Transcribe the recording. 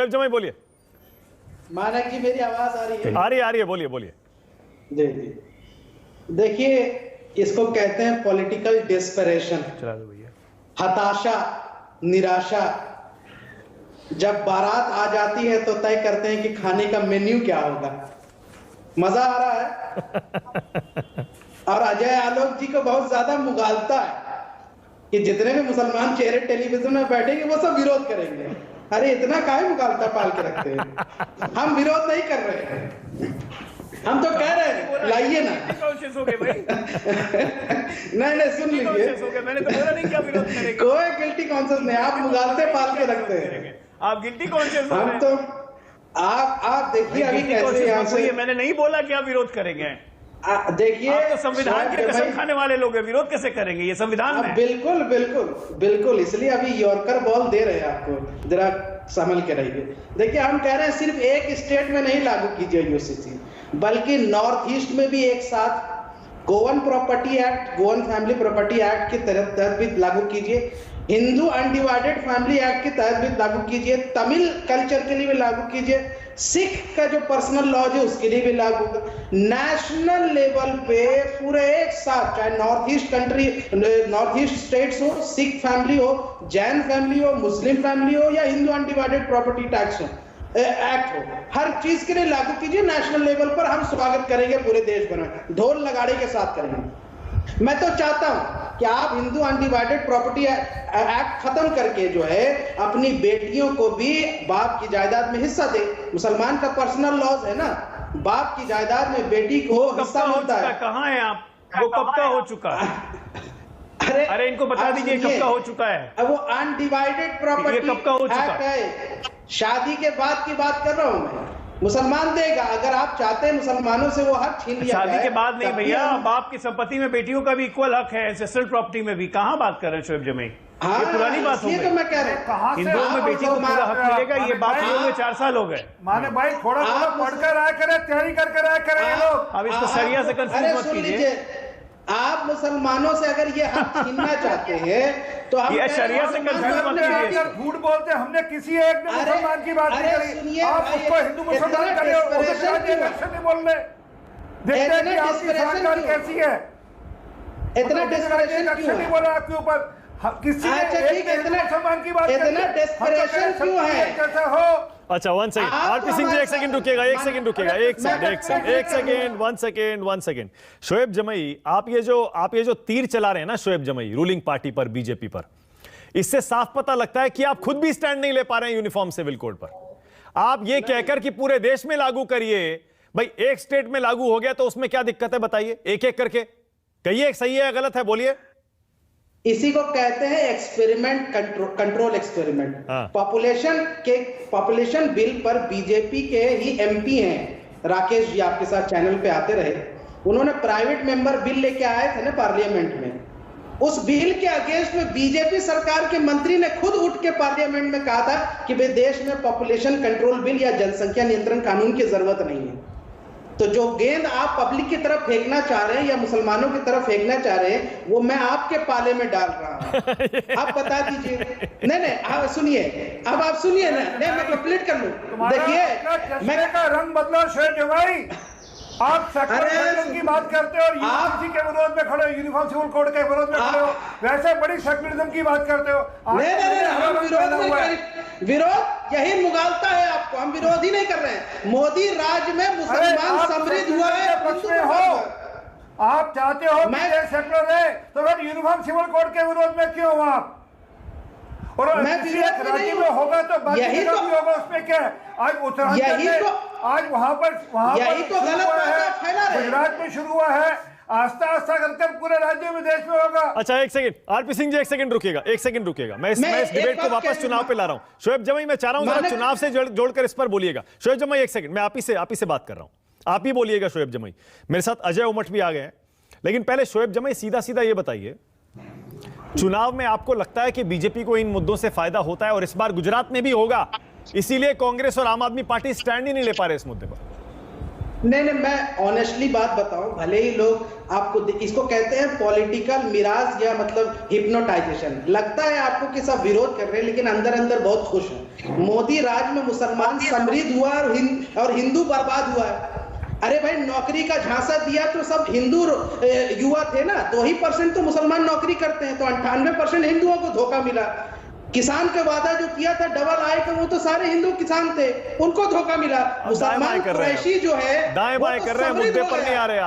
जमाई बोलिए। मानक जी मेरी आवाज आ रही है? आ रही है, बोलिए बोलिए। जी जी, देखिए इसको कहते हैं पॉलिटिकल डेस्परेशन, हताशा, निराशा। जब बारात आ जाती है तो तय करते हैं कि खाने का मेन्यू क्या होगा। मजा आ रहा है। और अजय आलोक जी को बहुत ज्यादा मुगालता है कि जितने भी मुसलमान चेहरे टेलीविजन में बैठेंगे वो सब विरोध करेंगे। अरे इतना काहे मुगालता पाल के रखते हैं? हम विरोध नहीं कर रहे हैं, हम तो कह रहे हैं लाइए ना। नहीं सुन लीजिए, मैंने तो बोला नहीं क्या विरोध करेंगे। कोई गिल्टी कॉन्शियस नहीं, आप मुगालते पाल के रखते हैं। आप गिल्टी कॉन्शियस हम तो आप देखिए अभी कैसे यहाँ से, मैंने नहीं बोला कि आप विरोध करेंगे। देखिए आप तो संविधान के कसम खाने वाले लोग हैं, विरोध कैसे करेंगे? ये संविधान में। बिल्कुल बिल्कुल बिल्कुल, इसलिए अभी यॉर्कर बॉल दे रहे हैं आपको, जरा संभल के रहिए। देखिए हम कह रहे हैं सिर्फ एक स्टेट में नहीं लागू कीजिए यूसीसी, बल्कि नॉर्थ ईस्ट में भी एक साथ Goan property act, Goan family property act के तहत भी लागू कीजिए, हिंदू अनडिवाइडेड फैमिली एक्ट के तहत भी लागू कीजिए, तमिल कल्चर के लिए भी लागू कीजिए, सिख का जो पर्सनल लॉ है उसके लिए भी लागू, नेशनल लेवल पे पूरे एक साथ, चाहे north east country, north east states हो, सिख फैमिली हो, जैन फैमिली हो, मुस्लिम फैमिली हो, या हिंदू अनडिवाइडेड प्रॉपर्टी टैक्स हो, एक्ट हो, हर चीज के लिए लागू कीजिए नेशनल लेवल पर। हम स्वागत करेंगे पूरे देश भर में, ढोल नगाड़े के साथ करेंगे। मैं तो चाहता हूं कि आप हिंदू अनडिवाइडेड प्रॉपर्टी एक्ट खत्म करके जो है अपनी बेटियों को भी बाप की जायदाद में हिस्सा दे। मुसलमान का पर्सनल लॉज है ना, बाप की जायदाद में बेटी को हिस्सा मिलता है। कहाँ है आप? वो कब का हो चुका है? अरे इनको बता दीजिए कब का हो चुका है। वो अनडिवाइडेड प्रॉपर्टी कब का हो चुका है? शादी के बाद की बात कर रहा हूं मैं। मुसलमान देगा, अगर आप चाहते हैं मुसलमानों से वो हक छीन लिया शादी के बाद नहीं भैया, बाप की संपत्ति में बेटियों का भी इक्वल हक है, एंसेस्ट्रल प्रॉपर्टी में भी। कहाँ बात कर रहे हैं शोएब जमाई? ये पुरानी बात हो गई। तो मैं कह रहा हूँ हिंदुओं में बेटी को पूरा हक मिलेगा, ये बात हुए 4 साल हो गए। माने भाई थोड़ा पढ़कर आया करे, तैयारी करके आया करे ये लोग। अब इसको सरिया से कंफ्यूज मत कीजिए। आप मुसलमानों से अगर ये हक छीनना चाहते हैं तो हम शरिया से कंफ्यूज मत कीजिए। झूठ बोलते, हमने किसी एक ने मुसलमान की बात नहीं करी। आप उसको हिंदू मुसलमान करे हो, इलेक्शन नहीं बोल रहे। देखते हैं कि आपकी सरकार कैसी है। इतना डेस्परेशन क्यों नहीं बोला आपके ऊपर? किसी मुसलमान की बात, इतना डेस्परेशन क्यों है? कैसा हो? अच्छा 1 second, RP Singh ji 1 second रुकिएगा, 1 second रुकिएगा, 1 second. Shoaib जमाई, आप ये जो तीर चला रहे हैं ना शोएब जमाई, रूलिंग पार्टी पर, बीजेपी पर, इससे साफ पता लगता है कि आप खुद भी स्टैंड नहीं ले पा रहे हैं यूनिफॉर्म सिविल कोड पर। आप ये कहकर कि पूरे देश में लागू करिए, भाई एक स्टेट में लागू हो गया तो उसमें क्या दिक्कत है बताइए, एक एक करके कहिए सही है गलत है, बोलिए। इसी को कहते हैं experiment, control experiment. Population bill पर बीजेपी के ही एमपी हैं, राकेश जी आपके साथ चैनल पे आते रहे, उन्होंने प्राइवेट मेंबर बिल लेके आए थे ना पार्लियामेंट में। उस बिल के अगेंस्ट में बीजेपी सरकार के मंत्री ने खुद उठ के पार्लियामेंट में कहा था कि भाई देश में पॉपुलेशन कंट्रोल बिल या जनसंख्या नियंत्रण कानून की जरूरत नहीं है। तो जो गेंद आप पब्लिक की तरफ फेंकना चाह रहे हैं या मुसलमानों की तरफ फेंकना चाह रहे हैं, वो मैं आपके पाले में डाल रहा हूं। आप बता दीजिए। नहीं आप सुनिए, अब आप सुनिए ना, नहीं मैं कंप्लीट कर लूं। देखिए मैं का रंग बदलो शोएब जमाई, आप सेक्युलरिज्म की बात करते हो और यूसीसी के विरोध में खड़े हो, यूनिफॉर्म सिविल कोड के विरोध में खड़े हो, वैसे बड़ी सेक्युलरिज्म की बात करते हो। नहीं हम विरोध नहीं कर, विरोध यही मुगालता है आपको, हम विरोध ही नहीं कर रहे हैं। मोदी राज में मुसलमान समृद्ध हुआ है, पक्ष में हो, आप चाहते हो मैं सेक्युलर है, तो फिर यूनिफॉर्म सिविल कोड के विरोध में क्यों हो आप? और राज्य में होगा तो बाकी जगह भी होगा, उसमें क्या है? आज उत्तराखंड में, आज वहां पर गुजरात में शुरू हुआ है, आस्ता आस्ता करके पूरे राज्य में, देश में होगा। अच्छा 1 second, RP Singh ji 1 second रुकिएगा, 1 second रुकिएगा। मैं इस डिबेट को वापस चुनाव पे ला रहा हूं। शोएब जमाई मैं चाह रहा हूं जरा चुनाव से जोड़कर इस पर बोलिएगा। शोएब जमाई 1 सेकंड, मैं आप ही से बात कर रहा हूं, आप ही बोलिएगा। शोएब जमाई, मेरे साथ अजय उमट भी आ गए हैं, लेकिन पहले शोएब जमाई सीधा सीधा ये बताइए, चुनाव में आपको लगता है कि बीजेपी को इन मुद्दों से फायदा होता है और इस बार गुजरात में भी होगा, इसीलिए कांग्रेस और आम आदमी पार्टी स्टैंड ही नहीं ले पा रहे इस मुद्दे पर? नहीं मैं ऑनेस्टली बात बताऊं, भले ही लोग आपको, इसको कहते हैं पॉलिटिकल मिराज या मतलब हिप्नोटाइजेशन, लगता है आपको कि सब विरोध कर रहे हैं लेकिन अंदर अंदर बहुत खुश हैं। मोदी राज में मुसलमान समृद्ध हुआ और हिंदू बर्बाद हुआ है। अरे भाई नौकरी का झांसा दिया तो सब हिंदू युवा थे ना, 2% तो मुसलमान नौकरी करते हैं, तो 98% हिंदुओं को धोखा मिला। किसान का वादा जो किया था डबल आय का, वो तो सारे हिंदू किसान थे, उनको धोखा मिला। मुसलमान कुरैशी जो है दाएं बाएं कर रहे हैं, मुद्दे पर नहीं आ रहे आप।